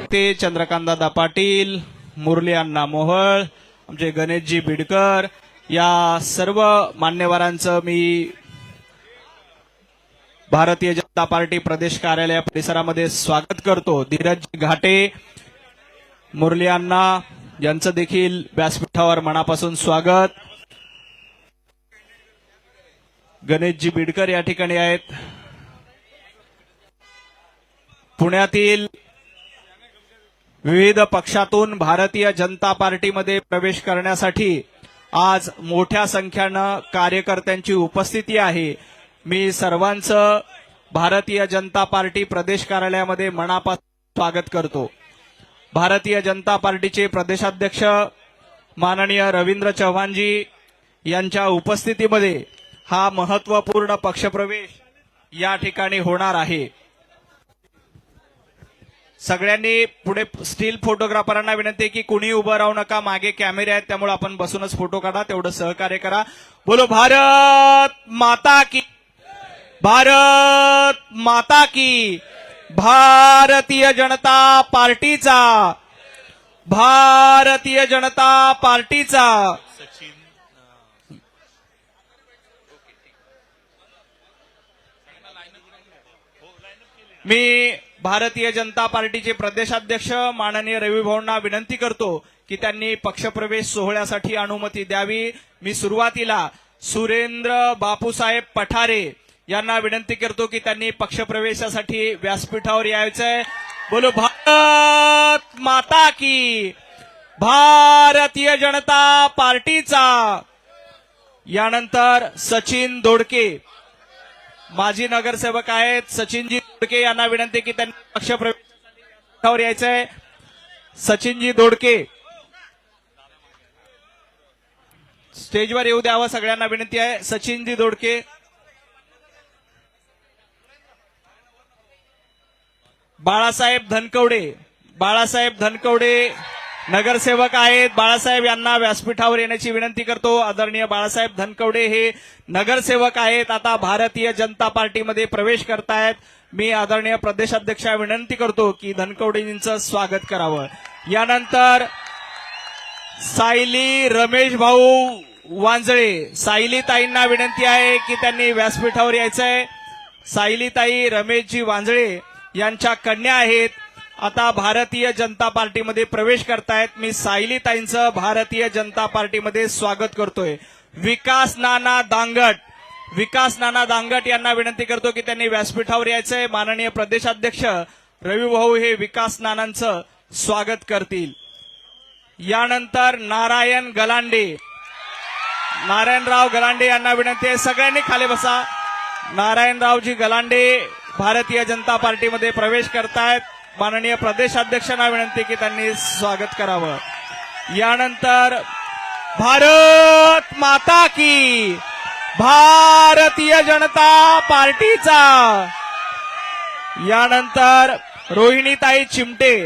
वक्ते चंद्रकांतदादा पाटील, मुरली अण्णा मोहोळ, आमचे गणेशजी बिडकर, या सर्व मान्यवरांचं मी भारतीय जनता पार्टी प्रदेश कार्यालय परिसरामध्ये स्वागत करतो। धीरज घाटे, मुरली अण्णा यांचं देखील व्यासपीठावर मनापासून स्वागत। गणेशजी बिडकर या ठिकाणी आहेत। पुण्यातील विविध पक्षातून भारतीय जनता पार्टीमध्ये प्रवेश करण्यासाठी आज मोठ्या संख्येनं कार्यकर्त्यांची उपस्थिती आहे। मी सर्वांचं भारतीय जनता पार्टी प्रदेश कार्यालयामध्ये मनापासून स्वागत करतो। भारतीय जनता पार्टीचे प्रदेशाध्यक्ष माननीय रवींद्र चव्हाणजी यांच्या उपस्थितीमध्ये हा महत्त्वपूर्ण पक्षप्रवेश या ठिकाणी होणार आहे। सगळ्यांनी पुढे स्टील फोटोग्राफरांना विनंती आहे की कुणी उभं राहू नका, मागे कॅमेरे आहेत त्यामुळे आपण बसूनच फोटो काढा, तेवढं सहकार्य करा। बोलो भारत माता की, भारत माता की। भारतीय जनता पार्टीचा, भारतीय जनता पार्टीचा। मी भारतीय जनता पार्टीचे प्रदेशाध्यक्ष माननीय रवी भाऊंना विनंती करतो की त्यांनी पक्षप्रवेश सोहळ्यासाठी अनुमती द्यावी। मी सुरुवातीला सुरेंद्र बापूसाहेब पठारे यांना विनंती करतो की त्यांनी पक्षप्रवेशासाठी व्यासपीठावर यायचंय। बोलो भारत माता की, भारतीय जनता पार्टीचा। यानंतर सचिन दोडके माजी नगरसेवक आहेत, सचिनजी दोडके यांना विनंती की त्यांनी पक्षप्रवेशावर यायचंय। सचिनजी दोडके स्टेजवर येऊ द्यावं, सगळ्यांना विनंती आहे। सचिनजी दोडके, बाळासाहेब धनकवडे, बाळासाहेब धनकवडे नगरसेवक आहेत। बाळासाहेब यांना व्यासपीठावर येण्याची विनंती करतो। आदरणीय बाळासाहेब धनकवडे हे नगरसेवक आहेत, आता भारतीय जनता पार्टीमध्ये प्रवेश करतायत। मी आदरणीय प्रदेशाध्यक्षा विनंती करतो की धनकवडेजींचं स्वागत करावं। यानंतर सायली रमेश भाऊ वांजळे, सायली ताईंना विनंती आहे की त्यांनी व्यासपीठावर यायचंय। सायली ताई रमेशजी वांजळे यांच्या कन्या आहेत, आता भारतीय जनता पार्टीमध्ये प्रवेश करतायत। मी सायली ताईंचं भारतीय जनता पार्टीमध्ये स्वागत करतोय। विकास नाना दांगट, विकास नाना दांगट यांना विनंती करतो की त्यांनी व्यासपीठावर यायचंय। माननीय प्रदेशाध्यक्ष रवी भाऊ हे विकास नानांचं स्वागत करतील। यानंतर नारायण गलांडे, नारायणराव गलांडे यांना विनंती आहे, सगळ्यांनी खाली बसा। नारायणरावजी गलांडे भारतीय जनता पार्टीमध्ये प्रवेश करतायत। माननीय प्रदेशाध्यक्षांना विनंती की त्यांनी स्वागत करावं। यानंतर भारत माता की, भारतीय जनता पार्टीचा। यानंतर रोहिणीताई चिमटे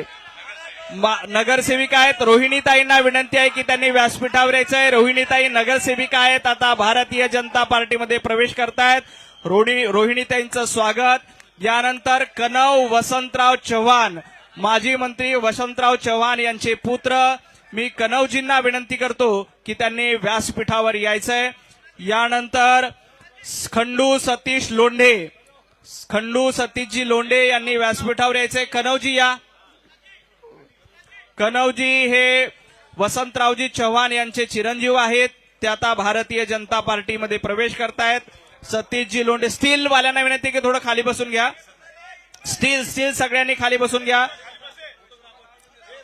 नगरसेविका आहेत, रोहिणीताईंना विनंती आहे की त्यांनी व्यासपीठावर यायचंय। रोहिणीताई नगरसेविका आहेत, आता भारतीय जनता पार्टीमध्ये प्रवेश करतायत। रोहिणीताईंचं स्वागत। यानंतर कनव वसंतराव चव्हाण, माजी मंत्री वसंतराव चव्हाण यांचे पुत्र, मी कनवजींना विनंती करतो की त्यांनी व्यासपीठावर यायचंय। यानंतर खंडू सतीश लोंढे, खंडू सतीशजी लोंढे यांनी व्यासपीठावर यायचंय। कनवजी या। कनवजी हे वसंतरावजी चव्हाण यांचे चिरंजीव आहेत, ते आता भारतीय जनता पार्टीमध्ये प्रवेश करतायत। सतीशजी लोंढे, स्टील वाल्यांना विनंती की थोडं खाली बसून घ्या। स्टील सगळ्यांनी खाली बसून घ्या।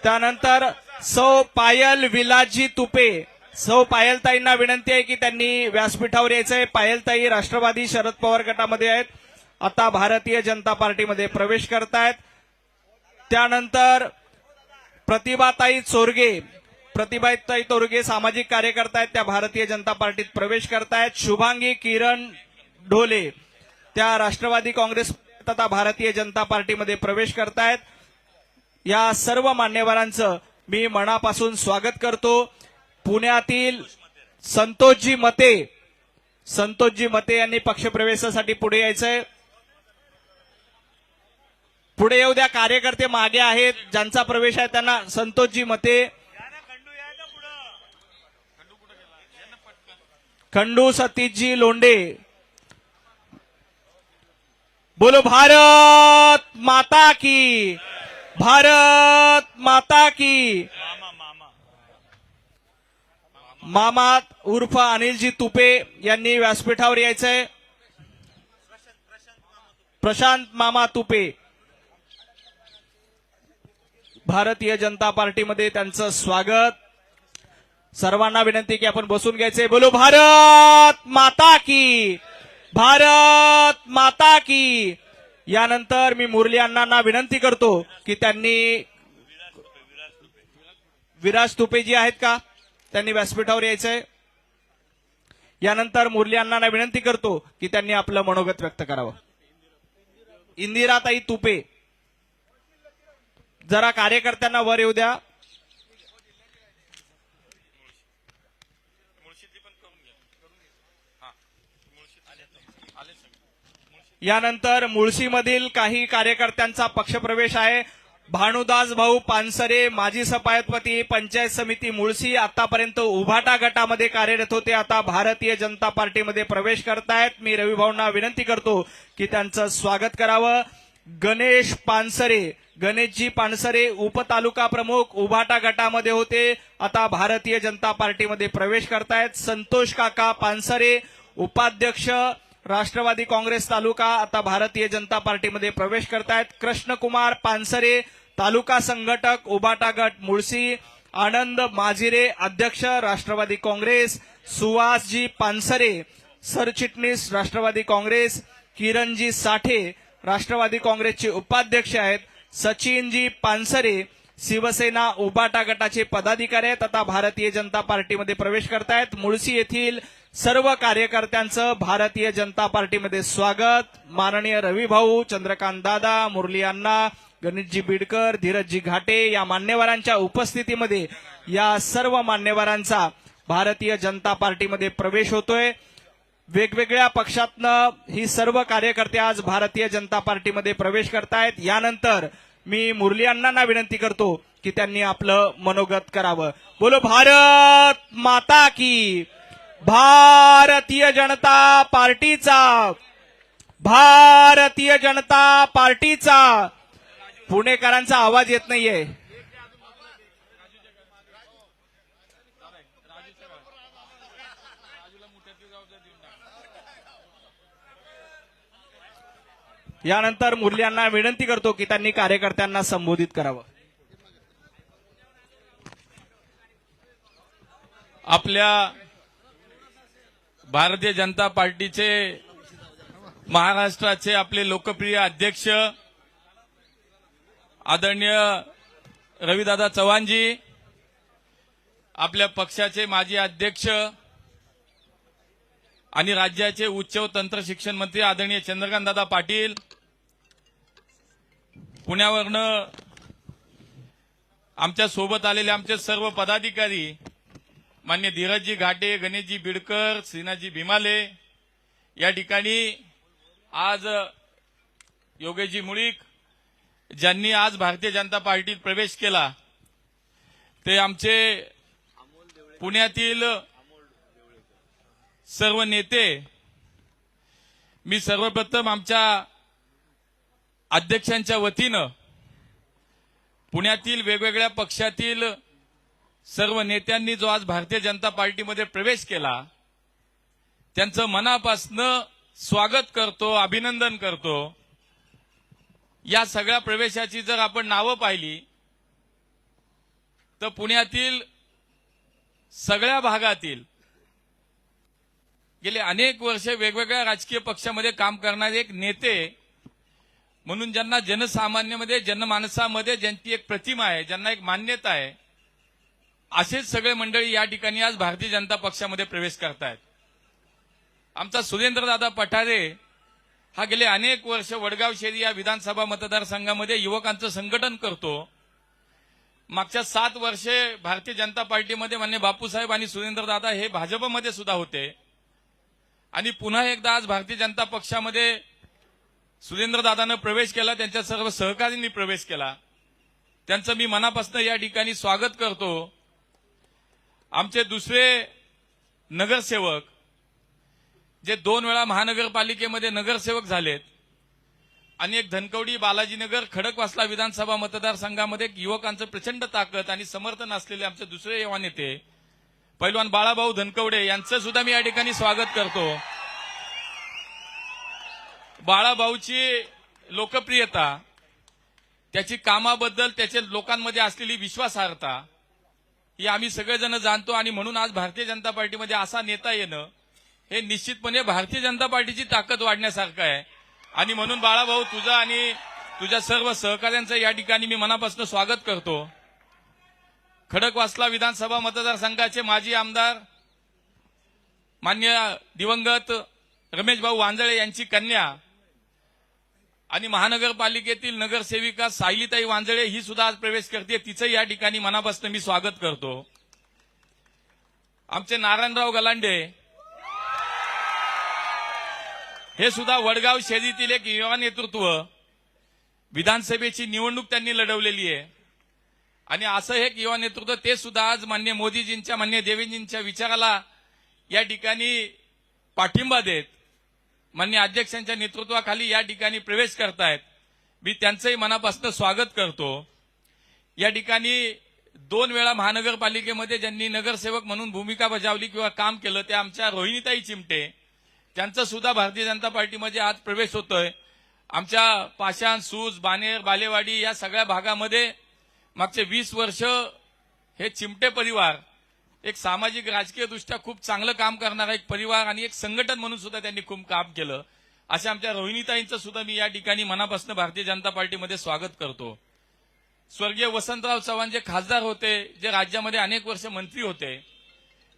त्यानंतर सौ पायल विलासजी तुपे, सौ पायलताईंना विनंती आहे की त्यांनी व्यासपीठावर यायचंय। पायलताई राष्ट्रवादी शरद पवार गटामध्ये आहेत, आता भारतीय जनता पार्टीमध्ये प्रवेश करतायत। त्यानंतर प्रतिभाताई चोरगे, प्रतिभाताई चोरगे सामाजिक कार्यकर्ता आहेत, त्या भारतीय जनता पार्टीत प्रवेश करतायत। शुभांगी किरण ढोले त्या राष्ट्रवादी काँग्रेस तथा भारतीय जनता पार्टीमध्ये प्रवेश करतायत। या सर्व मान्यवरांचं मी मनापासून स्वागत करतो। पुण्यातील संतोषजी मते, संतोषजी मते यांनी पक्षप्रवेशासाठी पुढे यायचंय। पुढे येऊ द्या. कार्यकर्ते मागे आहेत, ज्यांचा प्रवेश आहे त्यांना. संतोषजी मते, खंडू सतीशजी लोंढे. बोलो भारत माता की, भारत माता की. मामा उर्फ अनिलजी तुपे यांनी व्यासपीठावर यायचंय. प्रशांत मामा तुपे. भारतीय जनता पार्टीमध्ये त्यांचं स्वागत. सर्वांना विनंती की आपण बसून घ्यायचे. बोलो भारत माता की, भारत माता की. यानंतर मी मुरली अण्णांना विनंती करतो की त्यांनी, विराज तुपे जी आहेत का, त्यांनी व्यासपीठावर यायचंय. यानंतर मुरली अण्णांना विनंती करतो की त्यांनी आपलं मनोगत व्यक्त करावं. इंदिराताई तुपे, जरा कार्यकर्त्यांना वर येऊ द्या. यानंतर मुळशीमधील काही कार्यकर्त्यांचा पक्षप्रवेश आहे. भानुदास भाऊ पानसरे, माजी सभापती, पंचायत समिती मुळशी, आतापर्यंत उभाटा गटामध्ये कार्यरत होते, आता भारतीय जनता पार्टीमध्ये प्रवेश करतायत. मी रवी भाऊंना विनंती करतो की त्यांचं स्वागत करावं. गणेश पानसरे, गणेशजी पानसरे, उपतालुका प्रमुख, उभाटा गटामध्ये होते, आता भारतीय जनता पार्टीमध्ये प्रवेश करतायत. संतोष काका पानसरे, उपाध्यक्ष, राष्ट्रवादी काँग्रेस तालुका, आता भारतीय जनता पार्टीमध्ये प्रवेश करतायत. कृष्णकुमार पानसरे, तालुका संघटक, उबाटा गट मुळशी. आनंद माजिरे, अध्यक्ष, राष्ट्रवादी काँग्रेस. सुहासजी पानसरे, सरचिटणीस, राष्ट्रवादी काँग्रेस. किरणजी साठे, राष्ट्रवादी काँग्रेसचे उपाध्यक्ष आहेत. सचिनजी पानसरे, शिवसेना उबाटा गटाचे पदाधिकारी आहेत, आता भारतीय जनता पार्टीमध्ये प्रवेश करतायत. मुळशी येथील सर्व कार्यकर्त्यांचं भारतीय जनता पार्टीमध्ये स्वागत. माननीय रवी भाऊ, चंद्रकांत दादा, मुरली अण्णा, गणेशजी बिडकर, धीरजजी घाटे या मान्यवरांच्या उपस्थितीमध्ये या सर्व मान्यवरांचा भारतीय जनता पार्टीमध्ये प्रवेश होतोय. वेगवेगळ्या पक्षातनं ही सर्व कार्यकर्ते आज भारतीय जनता पार्टीमध्ये प्रवेश करतायत. यानंतर मी मुरली अण्णांना विनंती करतो की त्यांनी आपलं मनोगत करावं. बोलो भारत माता की, भारतीय जनता पार्टीचा, भारतीय जनता पार्टीचा. पुणेकरांचा आवाज येत नाहीये. यानंतर मुरली यांना विनंती करतो की त्यांनी कार्यकर्त्यांना संबोधित करावं. आपल्या भारतीय जनता पार्टीचे महाराष्ट्राचे आपले लोकप्रिय अध्यक्ष आदरणीय रविदादा चव्हाणजी, आपल्या पक्षाचे माजी अध्यक्ष आणि राज्याचे उच्च व तंत्र शिक्षण मंत्री आदरणीय चंद्रकांत दादा पाटील, पुण्यावरनं आमच्या सोबत आलेले आमचे सर्व पदाधिकारी मान्य धीरजजी घाटे, गणेशजी बिडकर, श्रीनाथजी भीमाले, या ठिकाणी आज योगेशजी मुळीक ज्यांनी आज भारतीय जनता पार्टीत प्रवेश केला ते आमचे पुण्यातील सर्व नेते. मी सर्वप्रथम आमच्या अध्यक्षांच्या वतीनं पुण्यातील वेगवेगळ्या पक्षातील सर्व नेत्यांनी जो आज भारतीय जनता पार्टीमध्ये प्रवेश केला त्यांचं मनापासनं स्वागत करतो, अभिनंदन करतो. या सगळ्या प्रवेशाची जर आपण नावं पाहिली तर पुण्यातील सगळ्या भागातील गेले अनेक वर्ष वेगवेगळ्या राजकीय पक्षामध्ये काम करणारे एक नेते म्हणून ज्यांना जनसामान्यामध्ये, जनमानसामध्ये ज्यांची एक प्रतिमा आहे, ज्यांना एक मान्यता आहे, असेच सगळे मंडळी या ठिकाणी आज भारतीय जनता पक्षामध्ये प्रवेश करतायत. आमचा सुरेंद्रदादा पठारे हा गेले अनेक वर्ष वडगाव शेरी या विधानसभा मतदारसंघामध्ये युवकांचं संघटन करतो. मागच्या 7 वर्षे भारतीय जनता पार्टीमध्ये मान्य बापूसाहेब आणि सुरेंद्रदादा हे भाजपमध्ये सुद्धा होते आणि पुन्हा एकदा आज भारतीय जनता पक्षामध्ये सुरेंद्रदादानं प्रवेश केला, त्यांच्या सर्व सहकाऱ्यांनी प्रवेश केला, त्यांचं मी मनापासून या ठिकाणी स्वागत करतो. आमचे दुसरे नगरसेवक जे 2 वेळा महानगरपालिकेमध्ये नगरसेवक झालेत आणि एक धनकवडी बालाजीनगर खडकवासला विधानसभा मतदारसंघामध्ये युवकांचं प्रचंड ताकद आणि समर्थन असलेले आमचे दुसरे युवा नेते पैलवान बाळाभाऊ धनकवडे यांचं सुद्धा मी या ठिकाणी स्वागत करतो. बाळाभाऊची लोकप्रियता, त्याची कामाबद्दल त्याच्या लोकांमध्ये असलेली विश्वासार्हता ही आम्ही सगळेजण जाणतो आणि म्हणून आज भारतीय जनता पार्टीमध्ये असा नेता येणं हे निश्चितपणे भारतीय जनता पार्टीची ताकद वाढण्यासारखं आहे. आणि म्हणून बाळाभाऊ, तुझं आणि तुझ्या सर्व सहकाऱ्यांचं या ठिकाणी मी मनापासून स्वागत करतो. खडकवासला विधानसभा मतदारसंघाचे माजी आमदार माननीय दिवंगत रमेश भाऊ वांजळे यांची कन्या आणि महानगरपालिकेतील नगरसेविका सायलीताई वांजळे ही सुद्धा आज प्रवेश करते, तिचं या ठिकाणी मनापासून मी स्वागत करतो. आमचे नारायणराव गलांडे हे सुद्धा वडगाव शहरीतील एक युवा नेतृत्व, विधानसभेची निवडणूक त्यांनी लढवलेली आहे आणि असं एक युवा नेतृत्व ते सुद्धा आज माननीय मोदीजींच्या, माननीय देवेंजींच्या विचाराला या ठिकाणी पाठिंबा देत माननीय अध्यक्षांच्या नेतृत्वाखाली या ठिकाणी प्रवेश करतायत. मी त्यांचंही मनापासून स्वागत करतो. या ठिकाणी 2 वेळा महानगरपालिकेमध्ये ज्यांनी नगरसेवक म्हणून भूमिका बजावली किंवा काम केलं ते आमच्या रोहिणीताई चिमटे, त्यांचा सुद्धा भारतीय जनता पार्टीमध्ये आज प्रवेश होतोय. आमच्या पाषाण, सूज, बानेर, बालेवाडी या सगळ्या भागामध्ये मागचे 20 वर्ष हे चिमटे परिवार एक सामाजिक राजकीय दृष्ट्या खूप चांगलं काम करणारा एक परिवार आणि एक संघटन म्हणून सुद्धा त्यांनी खूप काम केलं. अशा आमच्या रोहिणीताईंचं सुद्धा मी या ठिकाणी मनापासून भारतीय जनता पार्टीमध्ये स्वागत करतो. स्वर्गीय वसंतराव चव्हाण जे खासदार होते, जे राज्यामध्ये अनेक वर्ष मंत्री होते,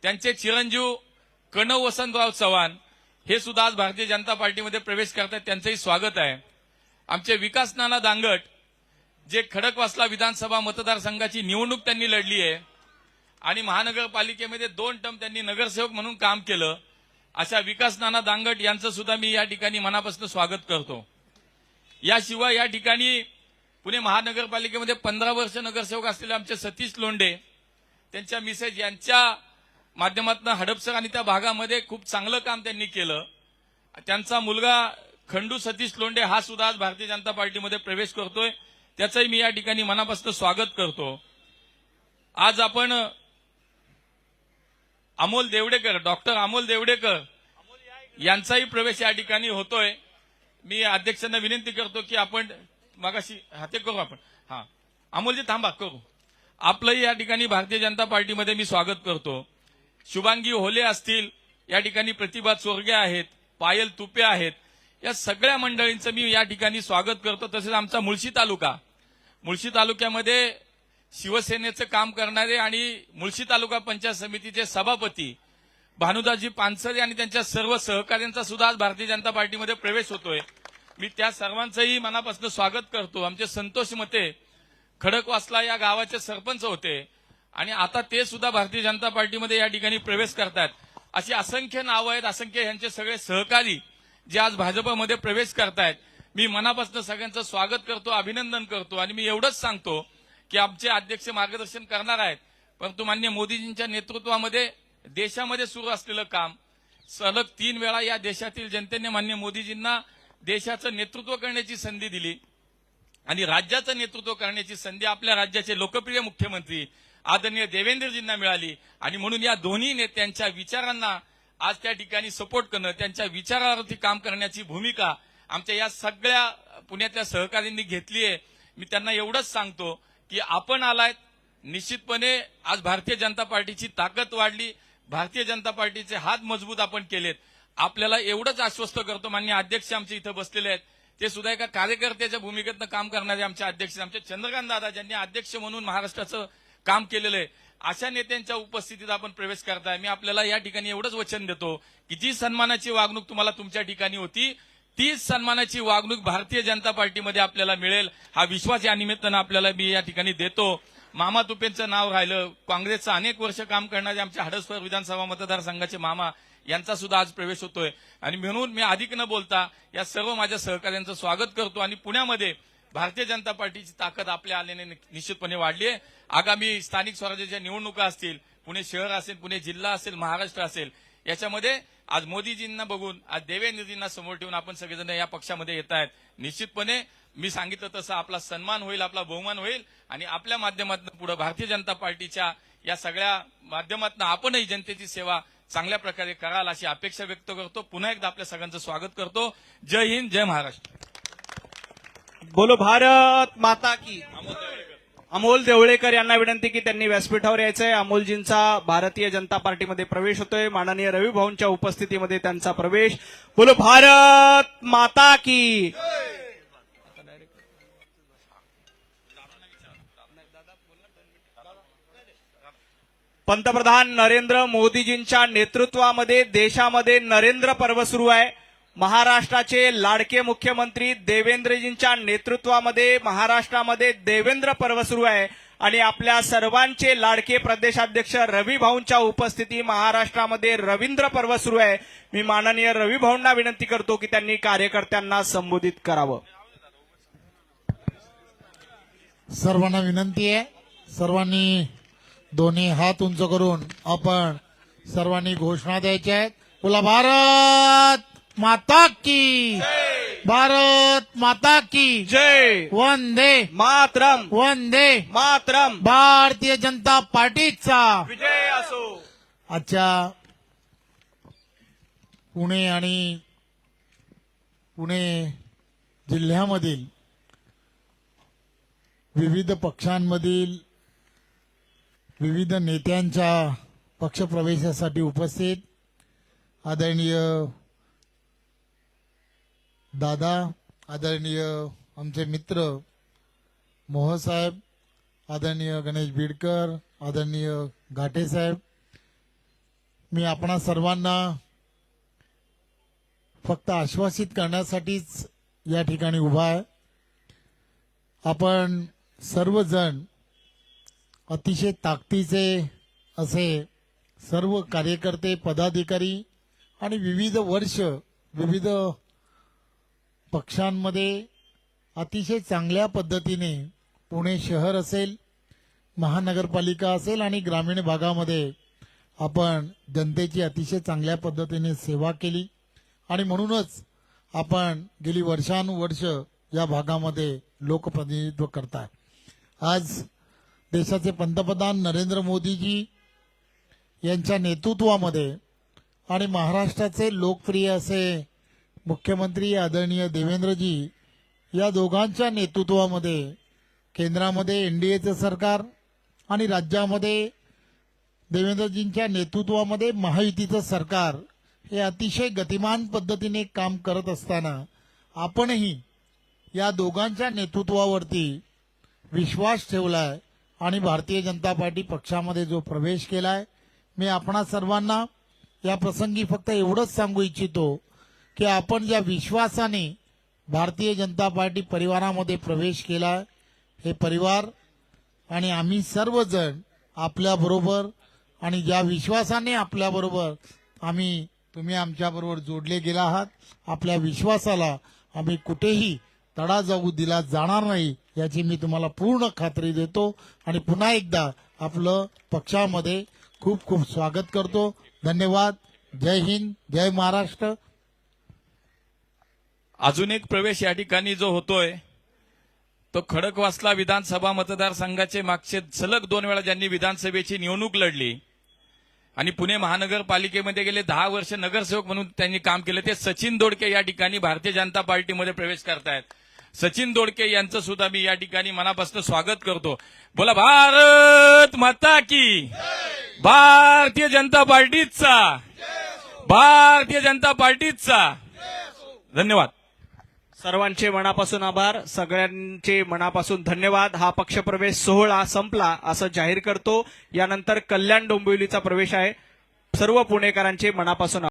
त्यांचे चिरंजीव कणव वसंतराव चव्हाण हे सुद्धा आज भारतीय जनता पार्टीमध्ये प्रवेश करतात, त्यांचंही स्वागत आहे. आमचे विकास नाना दांगट जे खडकवासला विधानसभा मतदारसंघाची निवडणूक त्यांनी लढली आहे आणि महानगरपालिकेमध्ये 2 टर्म त्यांनी नगरसेवक म्हणून काम केलं, अशा विकास नाना दांगट यांचं सुद्धा मी या ठिकाणी मनापासून स्वागत करतो. याशिवाय या ठिकाणी पुणे महानगरपालिकेमध्ये 15 वर्ष नगरसेवक असलेले आमचे सतीश लोंढे, त्यांच्या मिसेस यांच्या माध्यमातून हडपसर आणि त्या भागामध्ये खूप चांगलं काम त्यांनी केलं. त्यांचा मुलगा खंडू सतीश लोंढे हा सुद्धा आज भारतीय जनता पार्टीमध्ये प्रवेश करतोय, त्याचंही मी या ठिकाणी मनापासून स्वागत करतो. आज आपण अमोल देवडेकर, डॉक्टर अमोल देवडेकर यांचाही प्रवेश या ठिकाणी होतोय. मी अध्यक्षांना विनंती करतो की आपण मागाशी हाते करू आपण. हा अमोलजी थांबा, करू आपलंही या ठिकाणी भारतीय जनता पार्टीमध्ये मी स्वागत करतो. शुभांगी होले असतील, या ठिकाणी प्रतिभा चोरगे आहेत, पायल तुपे आहेत, या सगळ्या मंडळींचं मी या ठिकाणी स्वागत करतो. तसेच आमचा मुळशी तालुक्यामध्ये शिवसेनेचं काम करणारे आणि मुळशी तालुका पंचायत समितीचे सभापती भानुदासजी पानसरे आणि त्यांच्या सर्व सहकाऱ्यांचा सुद्धा आज भारतीय जनता पार्टीमध्ये प्रवेश होतोय. मी त्या सर्वांचंही मनापासून स्वागत करतो. आमचे संतोष मते खडकवासला या गावाचे सरपंच होते आणि आता ते सुद्धा भारतीय जनता पार्टीमध्ये या ठिकाणी प्रवेश करतात. अशी असंख्य नावं आहेत, असंख्य यांचे सगळे सहकारी जे आज भाजपमध्ये प्रवेश करतायत. मी मनापासून सगळ्यांचं स्वागत करतो, अभिनंदन करतो आणि मी एवढंच सांगतो की आमचे अध्यक्ष मार्गदर्शन करणार आहेत, परंतु माननीय मोदीजींच्या नेतृत्वामध्ये देशामध्ये सुरू असलेलं काम सलग 3 वेळा या देशातील जनतेने माननीय मोदीजींना देशाचं नेतृत्व करण्याची संधी दिली आणि राज्याचं नेतृत्व करण्याची संधी आपल्या राज्याचे लोकप्रिय मुख्यमंत्री आदरणीय देवेंद्रजींना मिळाली आणि म्हणून या दोन्ही नेत्यांच्या विचारांना आज त्या ठिकाणी सपोर्ट करणं, त्यांच्या विचारावरती काम करण्याची भूमिका आमच्या या सगळ्या पुण्यातल्या सहकाऱ्यांनी घेतली आहे. मी त्यांना एवढंच सांगतो की आपण आलायत, निश्चितपणे आज भारतीय जनता पार्टीची ताकद वाढली, भारतीय जनता पार्टीचे हात मजबूत आपण केलेत. आपल्याला एवढंच आश्वस्त करतो, माननीय अध्यक्ष आमचे इथं बसलेले आहेत, ते सुद्धा एका कार्यकर्त्याच्या भूमिकेतनं काम करणारे आमचे अध्यक्ष, आमचे चंद्रकांत दादा ज्यांनी अध्यक्ष म्हणून महाराष्ट्राचं काम केलेलं आहे, अशा नेत्यांच्या उपस्थितीत आपण प्रवेश करताय. मी आपल्याला या ठिकाणी एवढंच वचन देतो की जी सन्मानाची वागणूक तुम्हाला तुमच्या ठिकाणी होती, तीच सन्मानाची वागणूक भारतीय जनता पार्टीमध्ये आपल्याला मिळेल, हा विश्वास या निमित्तानं आपल्याला मी या ठिकाणी देतो. मामा तुपेंचं नाव राहिलं, काँग्रेसचं अनेक वर्ष काम करणारे आमच्या हडसवर विधानसभा मतदारसंघाचे मामा यांचा सुद्धा आज प्रवेश होतोय. आणि म्हणून मी अधिक न बोलता या सर्व माझ्या सहकाऱ्यांचं स्वागत करतो. आणि पुण्यामध्ये भारतीय जनता पार्टीची ताकद आपल्या आल्याने निश्चितपणे वाढली आहे. आगामी स्थानिक स्वराज्याच्या निवडणुका असतील, पुणे शहर असेल, पुणे जिल्हा असेल, महाराष्ट्र असेल, याच्यामध्ये आज मोदीजींना बघून, आज देवेंद्रजींना समोर ठेवून आपण सगळेजण या पक्षामध्ये येत आहेत. निश्चितपणे मी सांगितलं तसं आपला सन्मान होईल, आपला बहुमान होईल. आणि आपल्या माध्यमातून पुढे भारतीय जनता पार्टीच्या या सगळ्या माध्यमातून आपणही जनतेची सेवा चांगल्या प्रकारे कराल अशी अपेक्षा व्यक्त करतो. पुन्हा एकदा आपल्या सगळ्यांचं स्वागत करतो. जय हिंद, जय महाराष्ट्र. बोलो भारत माता की. अमोल देवळेकर यांना विनंती की त्यांनी व्यासपीठावर यायचंय. अमोलजींचा भारतीय जनता पार्टीमध्ये प्रवेश होतोय. माननीय रवी भाऊंच्या उपस्थितीमध्ये त्यांचा प्रवेश. बोलो भारत माता की. पंतप्रधान नरेंद्र मोदीजींच्या नेतृत्वामध्ये देशामध्ये नरेंद्र पर्व सुरू आहे. महाराष्ट्राचे लाडके मुख्यमंत्री देवेंद्रजींच्या नेतृत्वामध्ये महाराष्ट्रामध्ये देवेंद्र पर्व सुरू आहे. आणि आपल्या सर्वांचे लाडके प्रदेशाध्यक्ष रवी भाऊंच्या उपस्थिती महाराष्ट्रामध्ये रवींद्र पर्व सुरू आहे. मी माननीय रवी भाऊंना विनंती करतो की त्यांनी कार्यकर्त्यांना संबोधित करावं. सर्वांना विनंती आहे, सर्वांनी दोन्ही हात उंच करून आपण सर्वांनी घोषणा द्यायच्या आहेत. बोला भारत माता की, भारत माता की जय. वंदे मातरम, वंदे मातरम. भारतीय जनता पार्टीचा विजय असो. आजच्या पुणे आणि पुणे जिल्ह्यामधील विविध पक्षांमधील विविध नेत्यांच्या पक्षप्रवेशासाठी उपस्थित आदरणीय दादा, आदरणीय आमचे मित्र मोह साहेब, आदरणीय गणेश बीडकर, आदरणीय घाटे साहेब, मी आपणा सर्वांना फक्त आश्वासित करण्यासाठीच या ठिकाणी उभा आहे. आपण सर्वजण अतिशय ताकदीचे असे सर्व कार्यकर्ते, पदाधिकारी आणि विविध वर्ष विविध पक्षांमध्ये अतिशय चांगल्या पद्धतीने पुणे शहर असेल, महानगरपालिका असेल आणि ग्रामीण भागामध्ये आपण जनतेची अतिशय चांगल्या पद्धतीने सेवा केली. आणि म्हणूनच आपण गेली वर्षानुवर्ष या भागामध्ये लोकप्रतिनिधित्व करताय. आज देशाचे पंतप्रधान नरेंद्र मोदीजी यांच्या नेतृत्वामध्ये आणि महाराष्ट्राचे लोकप्रिय असे मुख्यमंत्री आदरणीय देवेंद्रजी या दोघांच्या नेतृत्वामध्ये केंद्रामध्ये एनडीएचं सरकार आणि राज्यामध्ये देवेंद्रजींच्या नेतृत्वामध्ये महायुतीचं सरकार हे अतिशय गतिमान पद्धतीने काम करत असताना आपणही या दोघांच्या नेतृत्वावरती विश्वास ठेवलाय आणि भारतीय जनता पार्टी पक्षामध्ये जो प्रवेश केलाय, मी आपणा सर्वांना या प्रसंगी फक्त एवढंच सांगू इच्छितो की आपण ज्या विश्वासाने भारतीय जनता पार्टी परिवारामध्ये प्रवेश केला, हे परिवार आणि आम्ही सर्वजण आपल्याबरोबर आणि ज्या विश्वासाने आपल्याबरोबर तुम्ही आमच्याबरोबर जोडले गेला आहात, आपल्या विश्वासाला आम्ही कुठेही तडा जाऊ दिला जाणार नाही याची मी तुम्हाला पूर्ण खात्री देतो. आणि पुन्हा एकदा आपलं पक्षामध्ये खूप खूप स्वागत करतो. धन्यवाद. जय हिंद, जय महाराष्ट्र. अजून एक प्रवेश या ठिकाणी जो होतोय तो खडकवासला विधानसभा मतदारसंघाचे मागचे सलग 2 वेळा ज्यांनी विधानसभेची निवडणूक लढली आणि पुणे महानगरपालिकेमध्ये गेले 10 वर्ष नगरसेवक म्हणून त्यांनी काम केलं, ते सचिन दोडके या ठिकाणी भारतीय जनता पार्टीमध्ये प्रवेश करतायत. सचिन दोडके यांचं सुद्धा मी या ठिकाणी मनापासून स्वागत करतो. बोला भारत माता की, भारतीय जनता पार्टीचा, भारतीय जनता पार्टीचा. धन्यवाद. सर्वांचे मनापासून आभार, सगळ्यांचे मनापासून धन्यवाद. हा पक्षप्रवेश सोहळा संपला असं जाहीर करतो. यानंतर कल्याण डोंबिवलीचा प्रवेश आहे. सर्व पुणेकरांचे मनापासून